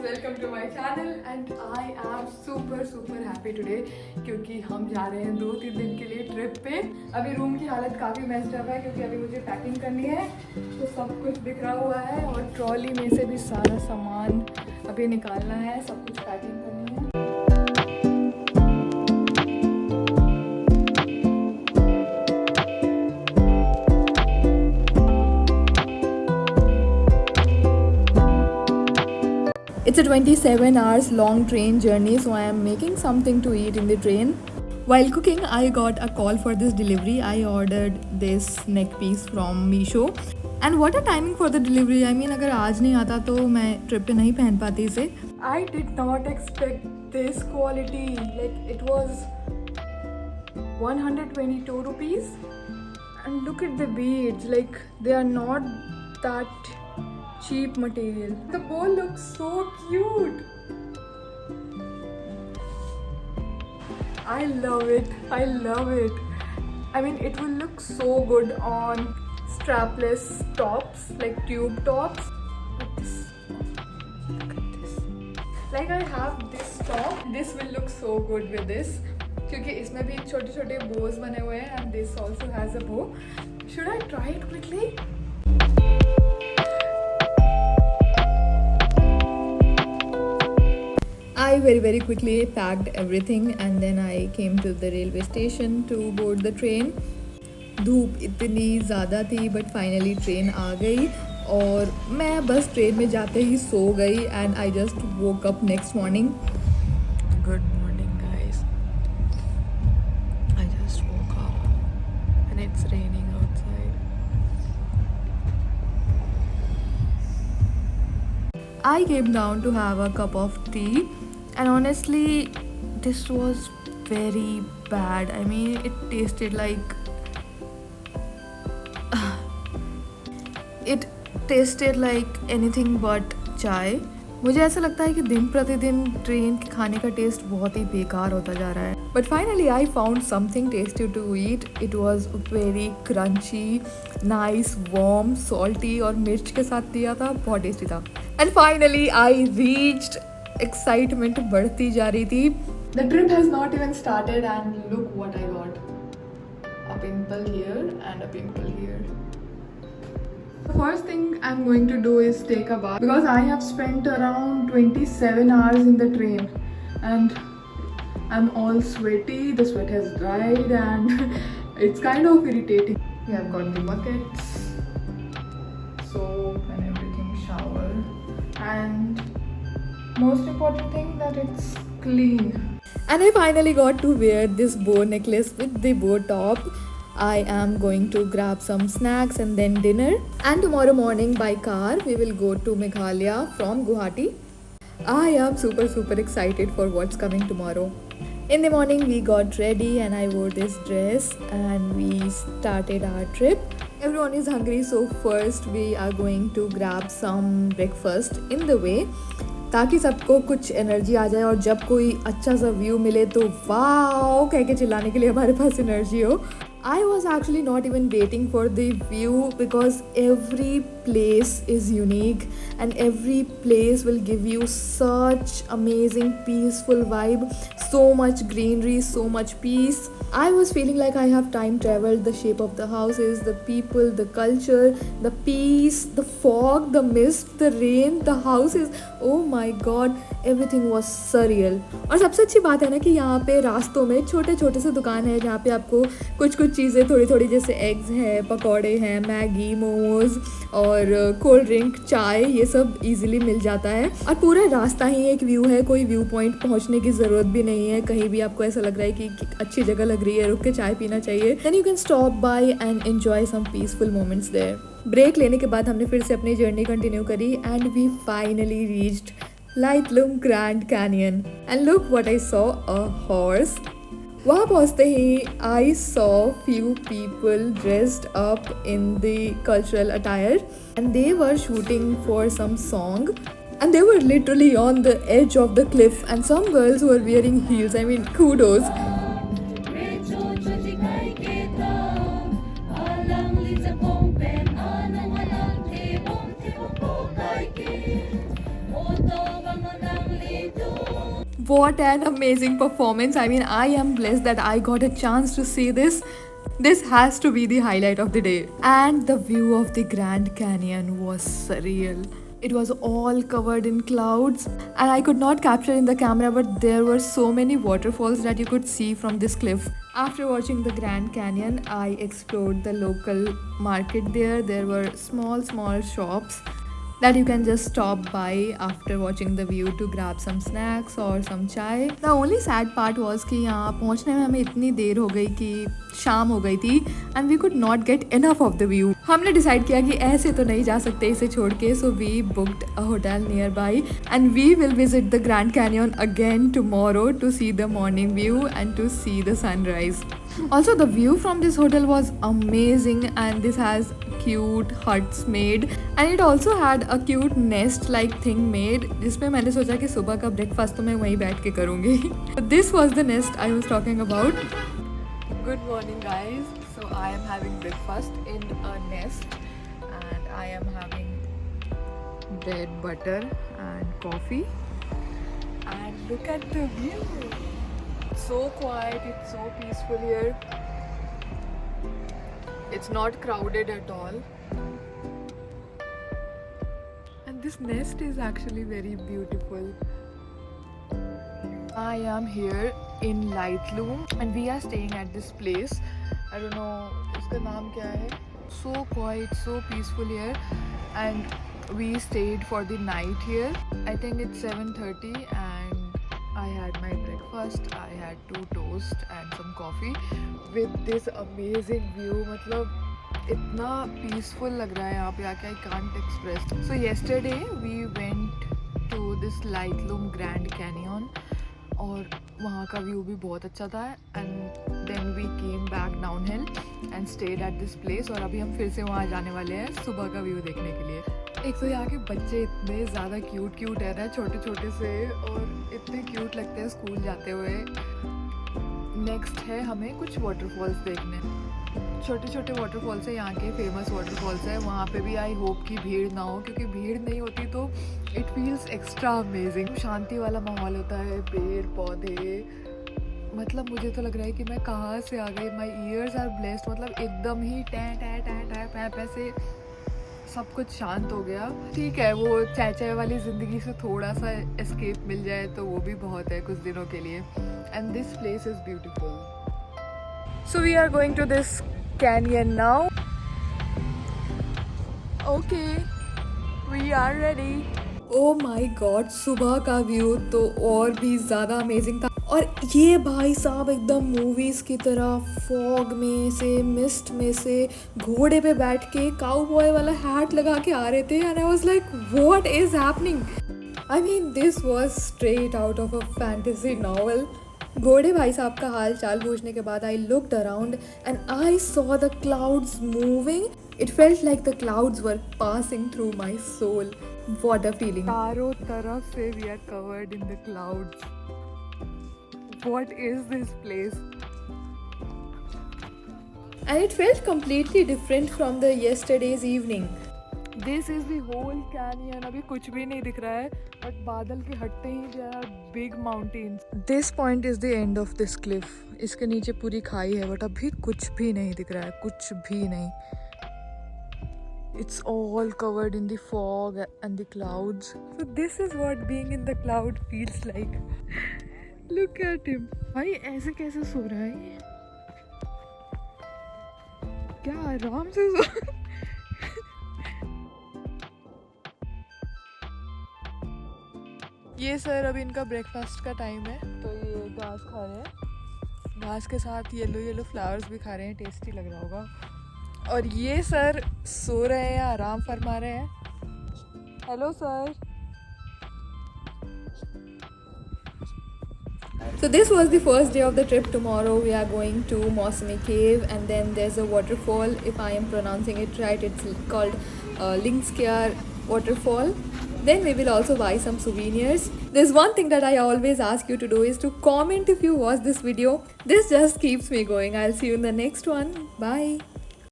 Welcome to my channel and I am super happy today क्योंकि हम जा रहे हैं 2-3 दिन के लिए ट्रिप पे। अभी रूम की हालत काफ़ी मेस्ड अप है क्योंकि अभी मुझे पैकिंग करनी है, तो सब कुछ बिखरा हुआ है और ट्रॉली में से भी सारा सामान अभी निकालना है, सब कुछ पैकिंग करनी है। It's a 27 hours long train journey, so I am making something to eat in the train. While cooking, I got a call for this delivery. I ordered this neck piece from Meesho. And what a timing for the delivery. I mean, अगर आज नहीं आता तो मैं trip पे नहीं पहन पाती इसे. I did not expect this quality. Like it was 122 rupees. And look at the beads. Like they are not that cheap material. The bowl looks so cute. I love it. I mean, it will look so good on strapless tops, like tube tops. Look at this. Like I have this top. This will look so good with this. क्योंकि इसमें भी छोटे-छोटे bows बने हुए हैं and this also has a bow. Should I try it quickly? I very quickly packed everything and then I came to the railway station to board the train. धूप इतनी ज़्यादा थी but finally ट्रेन आ गई और मैं bus train में जाते ही सो गई and I just woke up next morning. Good morning guys. I just woke up and it's raining outside. I came down to have a cup of tea. And honestly, this was very bad. I mean, it tasted like anything but chai. मुझे ऐसा लगता है कि दिन प्रतिदिन train के खाने का टेस्ट बहुत ही बेकार होता जा रहा है. But finally, I found something tasty to eat. It was very crunchy, nice, warm, salty और मिर्च के साथ दिया था, बहुत टेस्टी था. And finally, I reached. Excitement बढ़ती जा रही थी. The trip has not even started and look what I got. A pimple here and a pimple here. The first thing I'm going to do is take a bath because I have spent around 27 hours in the train and I'm all sweaty. The sweat has dried and it's kind of irritating. We have got the buckets, soap and everything, shower, and most important thing that it's clean. And I finally got to wear this bow necklace with the bow top. I am going to grab some snacks and then dinner. And tomorrow morning by car we will go to Meghalaya from Guwahati. I am super excited for what's coming tomorrow. In the morning we got ready and I wore this dress and we started our trip. Everyone is hungry, so first we are going to grab some breakfast in the way ताकि सबको कुछ energy आ जाए और जब कोई अच्छा सा view मिले तो वाओ कह के चिल्लाने के लिए हमारे पास एनर्जी हो. I was actually not even waiting for the view because every place is unique and every place will give you such amazing peaceful vibe, so much greenery, so much peace. I was feeling like I have time traveled. The shape of the houses, the people, the culture, the peace, the fog, the mist, the rain, the houses. Oh my god, everything was surreal. और सबसे अच्छी बात है ना कि यहाँ पे रास्तों में छोटे छोटे से दुकान है जहाँ पे आपको कुछ चीज़ें थोड़ी जैसे एग्स हैं, पकौड़े हैं, मैगी, मोमोज और कोल्ड ड्रिंक, चाय, ये सब इजीली मिल जाता है. और पूरा रास्ता ही एक व्यू है, कोई व्यू पॉइंट पहुँचने की ज़रूरत भी नहीं है. कहीं भी आपको ऐसा लग रहा है कि अच्छी जगह लग रही है, रुक के चाय पीना चाहिए, then you can stop by and enjoy some peaceful moments there. Break लेने के बाद हमने फिर से अपनी जर्नी कंटिन्यू करी and we finally reached Lightlum Grand Canyon. And look what I saw, a horse. वहाँ पहुँचते ही I saw few people dressed up in the cultural attire and they were shooting for some song and they were literally on the edge of the cliff and some girls were wearing heels. I mean, kudos. Oto What an amazing performance. I mean, I am blessed that I got a chance to see this. This has to be the highlight of the day. And the view of the Grand Canyon was surreal. It was all covered in clouds, and I could not capture in the camera, but there were so many waterfalls that you could see from this cliff. After watching the Grand Canyon, I explored the local market there. There were small shops that you can just stop by after watching the view to grab some snacks or some chai. The only sad part was कि यहाँ पहुँचने में हमें इतनी देर हो गई कि शाम हो गई थी and we could not get enough of the view. हमने डिसाइड किया कि ऐसे तो नहीं जा सकते इसे छोड़ के, so we booked a hotel nearby and we will visit the Grand Canyon again tomorrow to see the morning view and to see the sunrise. Also, the view from this hotel was amazing and this has cute huts made and it also had a cute nest like thing made जिसमें मैंने सोचा कि सुबह का breakfast तो मैं वहीं बैठ के करूँगी. This was the nest I was talking about. Good morning guys. So I am having breakfast in a nest and I am having bread, butter and coffee. And look at the view. It's so quiet, it's so peaceful here. It's not crowded at all. And this nest is actually very beautiful. I am here in Lightroom and we are staying at this place. I don't know इसका नाम क्या है. So quiet, so peaceful here. And we stayed for the night here. I think it's 7:30 and I had my breakfast. I had 2 toast and some coffee with this amazing view. मतलब इतना peaceful लग रहा है यहाँ पे आके. I can't express. So yesterday we went to this Lightroom Grand Canyon और वहाँ का व्यू भी बहुत अच्छा था. And then we came back down hill and stayed at this place और अभी हम फिर से वहाँ जाने वाले हैं सुबह का व्यू देखने के लिए. एक तो यहाँ के बच्चे इतने ज़्यादा क्यूट है ना, छोटे छोटे से, और इतने क्यूट लगते हैं स्कूल जाते हुए. नेक्स्ट है हमें कुछ वाटरफॉल्स देखने. छोटे छोटे वाटरफॉल्स है यहाँ के, फेमस वाटरफॉल्स है. वहाँ पे भी आई होप कि भीड़ ना हो, क्योंकि भीड़ नहीं होती तो इट फील्स एक्स्ट्रा अमेजिंग. शांति वाला माहौल होता है, पेड़ पौधे. मतलब मुझे तो लग रहा है कि मैं कहाँ से आ गई. माई ईयर्स आर ब्लेस्ड. मतलब एकदम ही टै टै टै टै पै पै से सब कुछ शांत हो गया. ठीक है, वो चाय वाली ज़िंदगी से थोड़ा सा एस्केप मिल जाए तो वो भी बहुत है कुछ दिनों के लिए. And this place is beautiful. So we are going to this canyon now. Okay, we are ready. Oh my God, सुबह का व्यू तो और भी ज़्यादा अमेजिंग था. और ये भाई साहब एकदम मूवीज़ की तरह फॉग में से, मिस्ट में से घोड़े पे बैठ के काउबॉय वाला हैट लगा के आ रहे थे. And I was like what is happening. I mean this was straight out of a fantasy novel. घोड़े भाई साहब का हाल चाल पूछने के बाद I looked around and I saw the clouds moving. It felt like the clouds were passing through my soul. What a feeling. चारों तरफ से we are covered in the clouds. What is this place. And it felt completely different from the yesterday's evening. This is the whole canyon. अभी कुछ भी नहीं दिख रहा है, बट बादल के हटते ही there are big mountains. This point is the end of this cliff. इसके नीचे पूरी खाई है, बट अभी कुछ भी नहीं दिख रहा है, कुछ भी नहीं. It's all covered in the fog and the clouds. So this is what being in the cloud feels like. Look at him. भाई ऐसे कैसे सो रहा है ये? क्या आराम से सो. ये सर अभी इनका ब्रेकफास्ट का टाइम है तो ये घास खा रहे हैं. घास के साथ येलो फ्लावर्स भी खा रहे हैं. टेस्टी लग रहा होगा. और ये सर सो रहे हैं, आराम फरमा रहे हैं. Hello sir. So this was the first day of the trip. Tomorrow we are going to Mausami Cave and then there's a waterfall. If I am pronouncing it right, it's called Lingskjar waterfall. Then we will also buy some souvenirs. There's one thing that I always ask you to do is to comment if you watch this video. This just keeps me going. I'll see you in the next one. Bye.